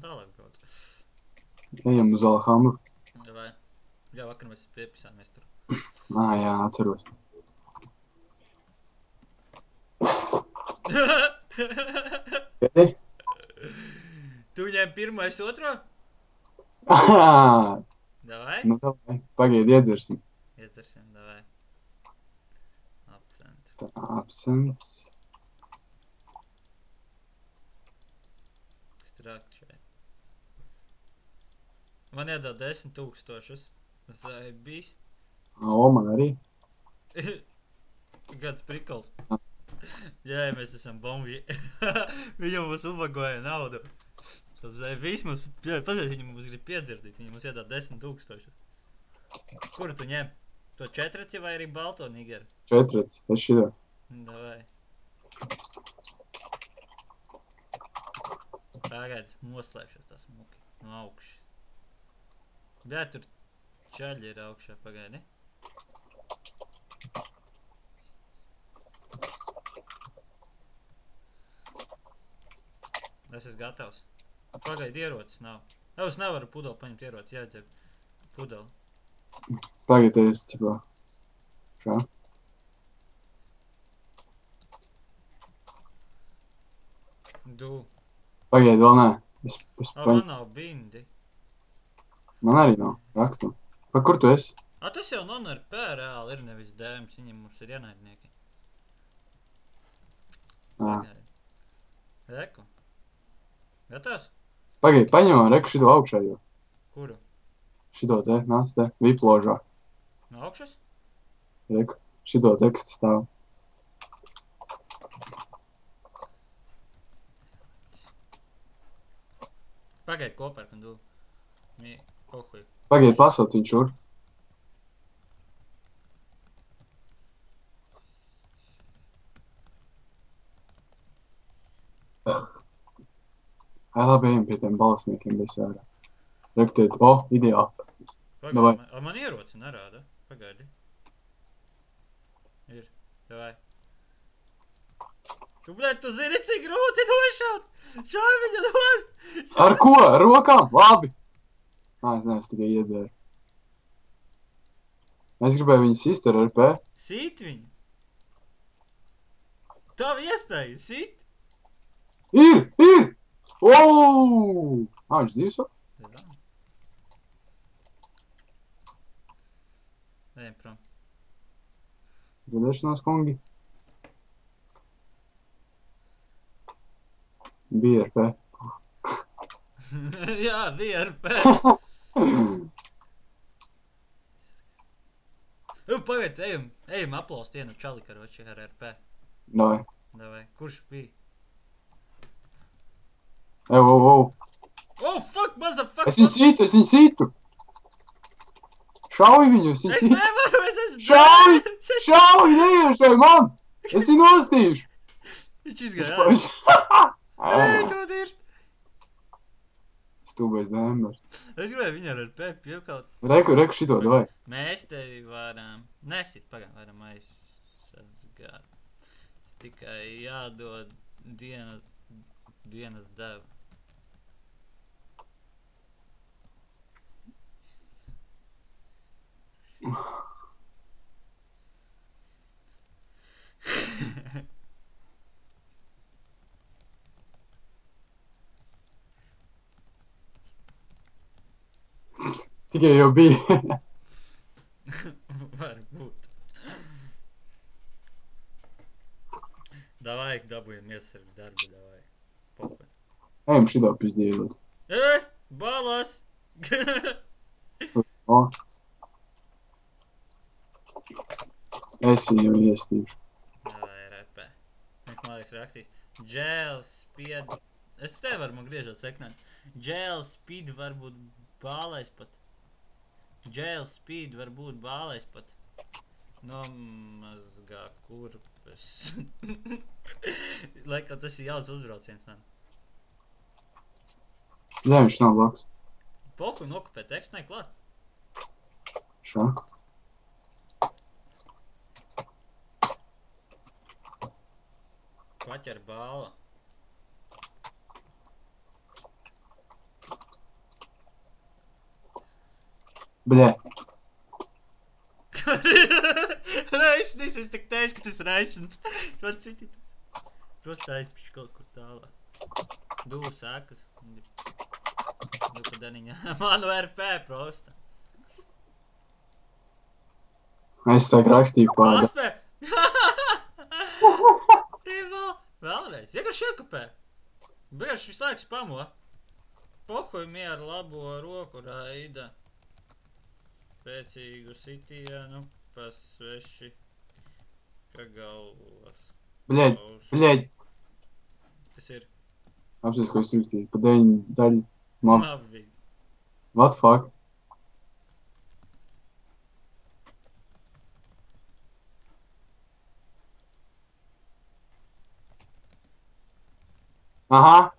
tālāk brauc. Ejam uz Alhambru. Vai? Jā, vakar mēs piepisāmies tur. Jā, atceros. Pēdēji? Tu ņem pirmais otro? Davai? Nu, davai. Pagaidi, iedzersim. Ietversim, davai. Absent. Tā, absents. Structure. Man iedod 10 000. Zaibīs. O, man arī. Gads prikals. Jā, mēs esam bombi. Viņam mums ubagoja naudu. Tas zaibīs mums, pazies, viņi mums grib piedzirdīt. Viņi mums iedod 10 000. Kuru tu ņem? To četrati vai arī balto nigeru? Četrats, es šitā. Davai. Pagaidis noslēpšos tās muki no augšas. Bet tur čaļi ir augšā, pagaidi. Es esmu gatavs. Pagaidi, ierocis nav. Es nevaru pudeli paņemt ierocis, jādzēb pudeli. Pagaidi, es cipā. Šā. Pagaidi, vēl nē. Es Man nav bindi. Man arī nav. Rakstu. Pa kur tu esi? Tas jau non-RP reāli ir, nevis dēms. Viņam mums ir ienaidnieki. Pagaidi. Reku. Gatavs? Pagaidi, paņemam reku šito augšā jau. Kuru? Šito te, nāc te, vipložā. No augšas? Reku, šito tekstu stāv. Pagaidi kopā, kad tu... Pohuj. Pagaidi, pasot viņš šur. Labi, ejam pie tiem balsniekiem bez vērā. Rektēt, ideāli. Pagaidi, man ieroci nerāda. Pagaidi. Ir, davai. Tu zini, cik grūti nošaut! Šāvi viņu nost! Ar ko? Ar rokām? Labi! Es tikai iedzēru. Es gribēju viņu sist ar RP. Sīt viņu? Tavu iespēju, sīt? Ir! Viņš dzīvs vēl? Jā. Ejam prom. Zadēšanās, kungi. Bija RP. Jā, bija RP. Pagaid, ejam aplaust vienu čali, karoči, ar RP. Davai. Kurš bija? Fuck, motherfucker! Es viņu sītu! Šauj viņu, es viņu Es sītu! nevaru, es esmu... Šauj, neiešu man! Es viņu nostīšu! Viņš izgāja. Ej, tu dirst! Stūbais dēmbers. Es gribēju viņu ar RP piekaut. Reku šito, davai. Mēs tevi varam... Nesit, pagaid, varam aizsargāt. Tikai jādod dienas deva. Tikai jau bija. Varbūt. Davai, dabujam iesargu darbu, davai. Pohuj. Ejam šito pizdīdot. Balas! Es viņu iestīšu. Davai, RP. Viņš man liekas rakstīs. Jail speed... Es te varu man griežot seknēt. Jail speed var būt bālais pat. Jail speed var būt bālais pat. Nomazgā kurpes. Laikam tas ir jauns uzbrauciens man. Jā, viņš nav blakus. Poku nokupē tekstu, ne klāt. Šā. Paķer bāla. Bļē. Raisnis, es tik teicu, ka tas raisins. Ko citi? Просто aizpiš kaut kur tālāk. Dūs sēkas. Duka daniņā. Manu RP prosta. Es sāku rakstīt pāri. Paspē! Vēlreiz. Vienkārši iekapē. Vienkārši visu laiku spamo. Pohuj mieru labo roku raida. Spēcīgu sitienu pa sveši ka galvas. Bļēģ, bļēģ. Kas ir? Apsies, ko es rakstīju. Pa 9 daļu. Mam. Labi. What fuck? Aha.